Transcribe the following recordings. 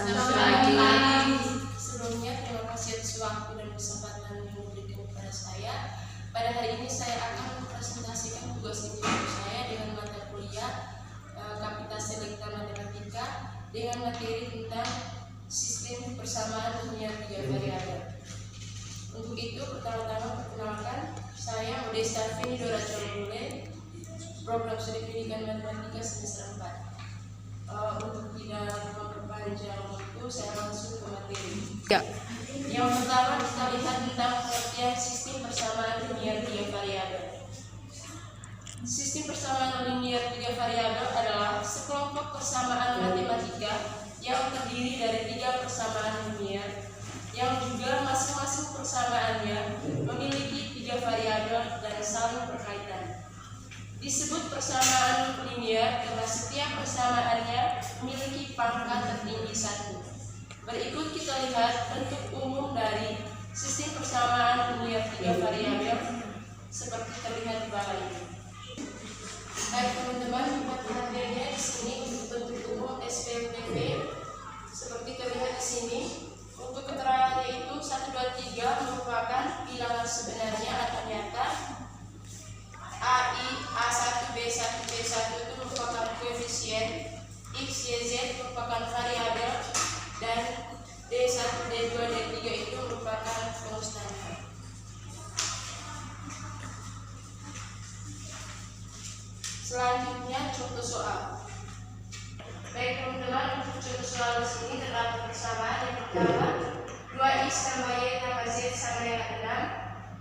Selamat pagi. Sebelumnya terima kasih atas waktu dan kesempatan yang diberikan kepada saya. Pada hari ini saya akan mempresentasikan tugas individu saya dengan mata kuliah Kapasitas Selekta Matematika dengan materi tentang sistem persamaan linear tiga variabel. Untuk itu, pertama-tama perkenalkan, saya Modesta Feni Dora Colobule, program studi pendidikan matematika semester 4. Untuk tidak memperpanjang waktu, saya langsung ke materi. Ya. Yang pertama kita lihat tentang pengertian sistem persamaan linear tiga variabel. Sistem persamaan linear tiga variabel adalah sekelompok persamaan matematika yang terdiri dari tiga persamaan linear yang juga masing-masing persamaannya memiliki tiga variabel dan saling berkaitan. Disebut persamaan linear karena setiap persamaannya memiliki pangkat tertinggi 1. Berikut kita lihat bentuk umum dari sistem persamaan linear tiga variabel seperti terlihat di bawah ini. Baik teman-teman, buat perhatiannya di sini untuk bentuk umum SPLTV seperti terlihat di sini. Untuk keterangannya itu 1, 2, 3 merupakan bilangan sebenarnya atau nyata. AI, A1, B1, B1 itu merupakan koefisien, X, Y, Z merupakan variabel, dan D1, D2, D3 itu merupakan konstan. Selanjutnya contoh soal. Baik teman-teman, untuk contoh soal di sini terdapat persamaan yang pertama 2x tambah y tambah z sama dengan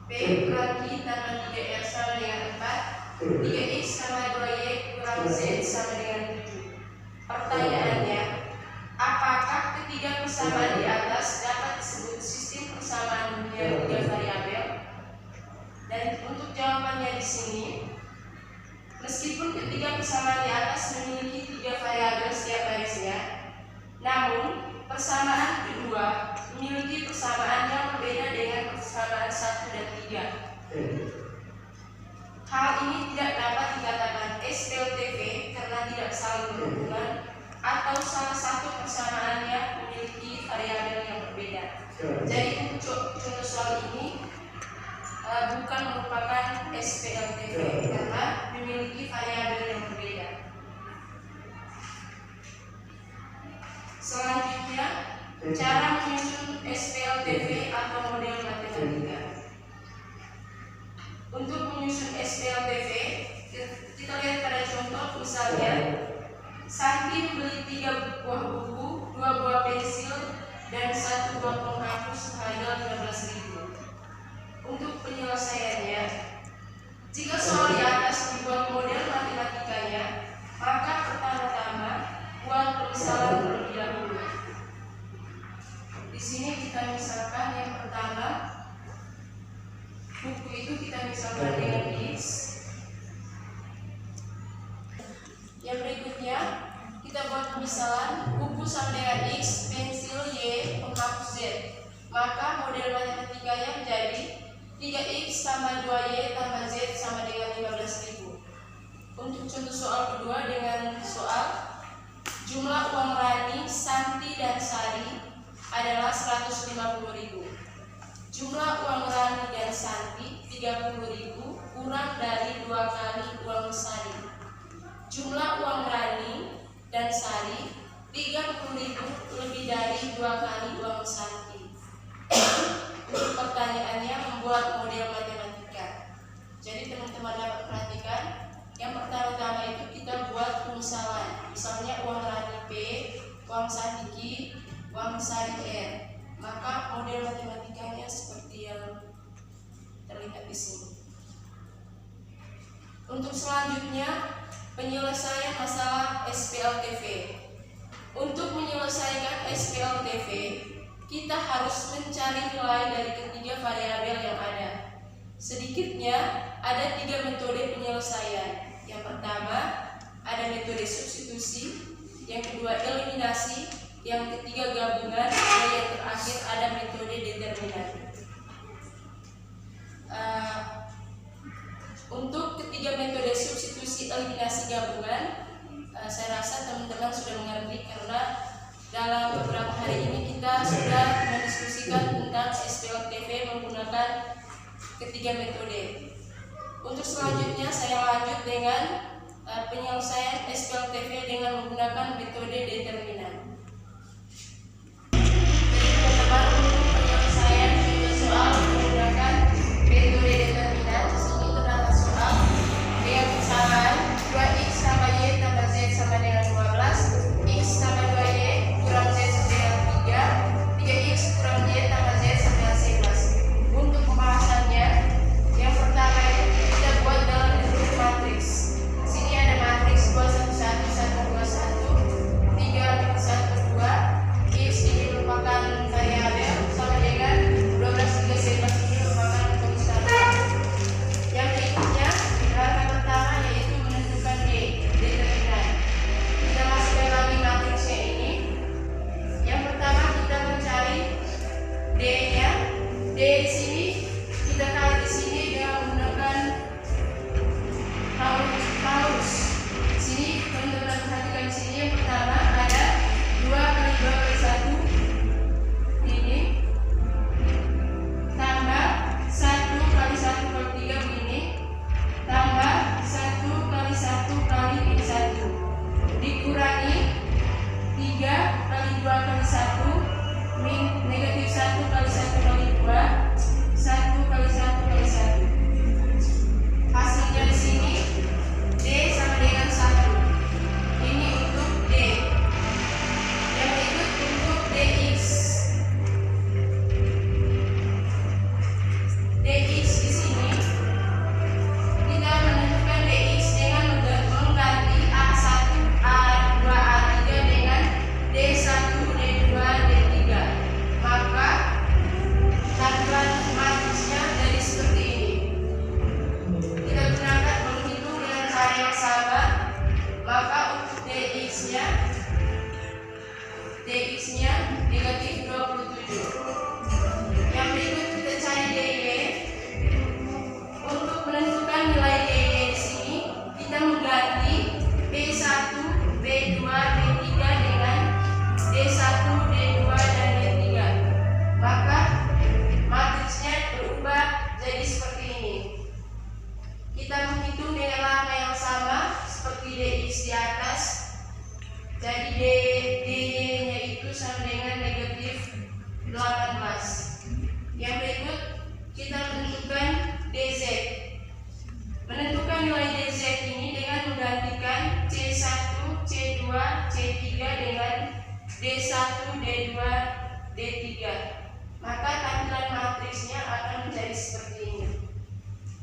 6, b kurang q tambah 3r sama dengan 4, 3x tambah 2y kurang z sama dengan 7. Pertanyaannya, apakah ketiga persamaan di atas dapat disebut sistem persamaan linear tiga variabel? Dan untuk jawabannya di sini, meskipun ketiga persamaan di atas memiliki tiga variabel setiap barisnya, namun persamaan kedua memiliki persamaan yang berbeda dengan persamaan 1 dan 3. Hal ini tidak dapat dikatakan SPLTV karena tidak saling berhubungan atau salah satu persamaannya memiliki variabel yang berbeda. Jadi untuk contoh soal ini bukan merupakan SPLTV karena memiliki variabel yang berbeda. Selanjutnya, cara menyusun SPLTV atau model matematika. Untuk menyusun SPLTV, kita lihat pada contoh misalnya, Santi membeli 3 buah buku, 2 buah pensil, dan 1 buah penghapus seharga 15.000. Untuk penyelesaiannya, jika soal di atas dibuat model matematikanya, maka pertama-tama buat pemisalan terlebih dahulu. Di sini kita misalkan yang pertama, buku itu kita misalkan dengan X. Yang berikutnya, kita buat pemisalan buku sama dengan X, pensil Y, penghapus Z. Maka model matematikanya menjadi 3x tambah 2y tambah z sama dengan 15.000. Untuk contoh soal kedua dengan soal jumlah uang Rani, Santi, dan Sari adalah 150.000. Jumlah uang Rani dan Santi 30.000 kurang dari 2 kali uang Sari. Jumlah uang Rani dan Sari 30.000 lebih dari 2 kali uang Santi. Untuk pertanyaannya membuat model matematika. Jadi teman-teman dapat perhatikan, yang pertama-tama itu kita buat pemisalan. Misalnya uang Rani P, uang Santi Q, uang Sari R. Maka model matematikanya seperti yang terlihat di sini. Untuk selanjutnya, penyelesaian masalah SPLTV. Untuk menyelesaikan SPLTV, kita harus mencari nilai dari ketiga variabel yang ada. Sedikitnya ada 3 metode penyelesaian. Yang pertama ada metode substitusi, yang kedua eliminasi, yang ketiga gabungan, dan yang terakhir ada metode determinan. Untuk ketiga metode substitusi, eliminasi, gabungan, saya rasa teman-teman sudah mengerti karena dalam beberapa hari ini kita sudah mendiskusikan tentang SPLTV menggunakan ketiga metode. Untuk selanjutnya saya lanjut dengan penyelesaian SPLTV dengan menggunakan metode determinan. Jadi teman-teman, untuk penyelesaian soal menggunakan metode determinan, di sini terdapat soal dengan kesalahan 2x sama y tambah z sama dengan 15, x tambah 2y kurang z sama dengan 3, 3x kurang y tambah z sama dengan 11. Untuk pembahasannya, yang pertama kita buat dalam bentuk matriks. Di sini ada matriks 2 1 1 1 2 1, 3 1 2. X ini merupakan variabel sama dengan 12 3 11 ini merupakan konstan. Yang berikutnya langkah pertama yaitu menentukan determinan. Kita masukkan lagi matriksnya ini. Yang pertama kita mencari d-nya. D di sini kita kali di sini dengan menggunakan paus. Di sini teman-teman perhatikan di sini yang pertama ada 2 kali 2 kali 1 ini tambah 1 kali 1 kali 3 begini tambah 1 kali 1 kali ini 1 dikurangi 3 kali 2 kali 1 min negatif 1 kali 1 kali 2 1 kali 1 kali 1. Hasilnya di sini D sama dengan 1. Ini untuk D. Yang berikut untuk dx. Dx di sini kita menentukan dx dengan mengganti A1, A2, A3 dengan D1, D2, D3. Maka tampilan matriksnya jadi seperti ini. Kita gunakan menghitung dengan cara yang sama. Maka untuk dx-nya negatif 27. Yang berikut kita cari dy. Untuk menentukan nilai dy di sini kita mengganti b1, b2, b3 dengan d1, d2 dan d3. Maka matriksnya berubah jadi seperti ini. Kita menghitung dengan langkah yang sama seperti dx di atas. Jadi dy-nya itu sama dengan negatif 18. Yang berikut kita menentukan dz. Menentukan nilai dz ini dengan menggantikan c1, c2, c3 dengan d1, d2, d3. Maka tampilan matriksnya akan menjadi seperti ini.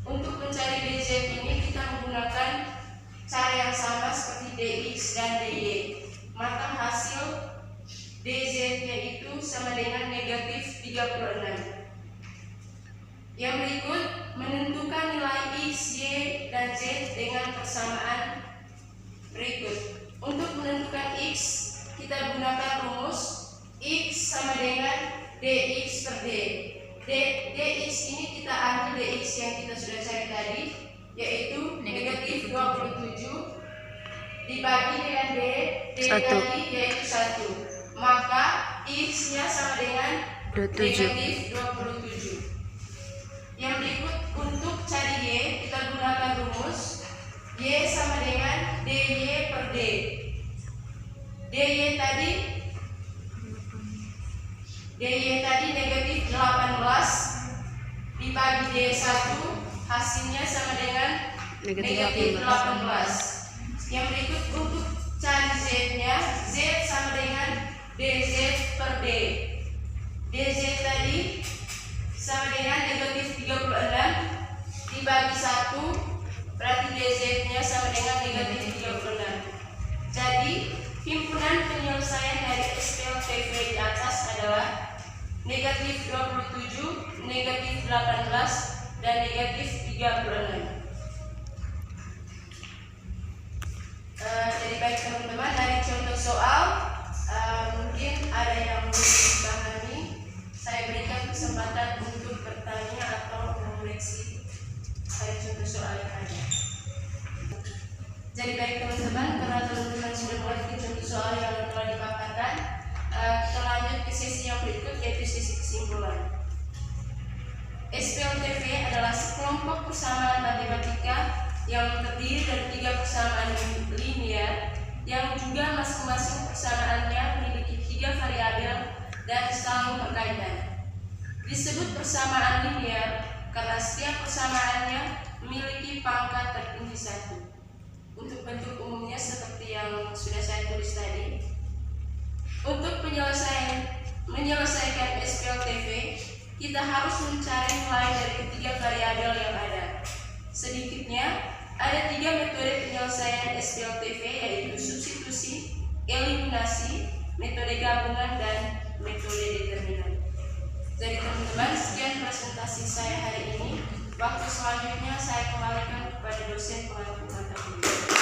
Untuk mencari dz ini kita menggunakan cara yang sama seperti dx dan dy. Maka hasil dz-nya itu sama dengan negatif 36. Yang berikut menentukan nilai x, y, dan z dengan persamaan berikut. Untuk menentukan x kita gunakan rumus x sama dengan dx per d. Dx ini kita ambil dx yang kita sudah cari tadi, yaitu negatif 27 dibagi dengan d tadi yaitu 1. Maka x-nya sama dengan negatif 27. Yang berikut untuk cari y kita gunakan rumus y sama dengan dy per d. dy tadi negatif 18 dibagi d1 hasilnya sama dengan negatif 18. Yang berikut untuk cari z-nya, z sama dengan dz per d. Dz tadi sama dengan negatif 36 dibagi 1, berarti dz-nya sama dengan negatif 36. Jadi himpunan penyelesaian dari SPLTV di atas adalah negatif 27, negatif 18, dan negatif 36. Jadi baik teman-teman, dari contoh soal mungkin ada yang belum dipahami. Saya berikan kesempatan untuk bertanya atau mengoreksi dari contoh soal yang ada. Jadi baik teman-teman, karena teman-teman sudah mengerti contoh soal yang telah dipaparkan, kita lanjut ke sesi yang berikut, yaitu sesi kesimpulan. SPLTV adalah sekelompok persamaan matematika yang terdiri dari 3 persamaan linear yang juga masing-masing persamaannya memiliki 3 variabel dan saling berkaitan. Disebut persamaan linear karena setiap persamaannya memiliki pangkat tertinggi 1. Untuk bentuk umumnya seperti yang sudah saya tulis tadi. Untuk menyelesaikan SPLTV, kita harus mencari nilai dari ketiga variabel yang ada. Sedikitnya, ada 3 metode penyelesaian SPLTV, yaitu substitusi, eliminasi, metode gabungan, dan metode determinan. Jadi teman-teman, sekian presentasi saya hari ini. Waktu selanjutnya saya kembalikan kepada dosen pengampu mata kuliah.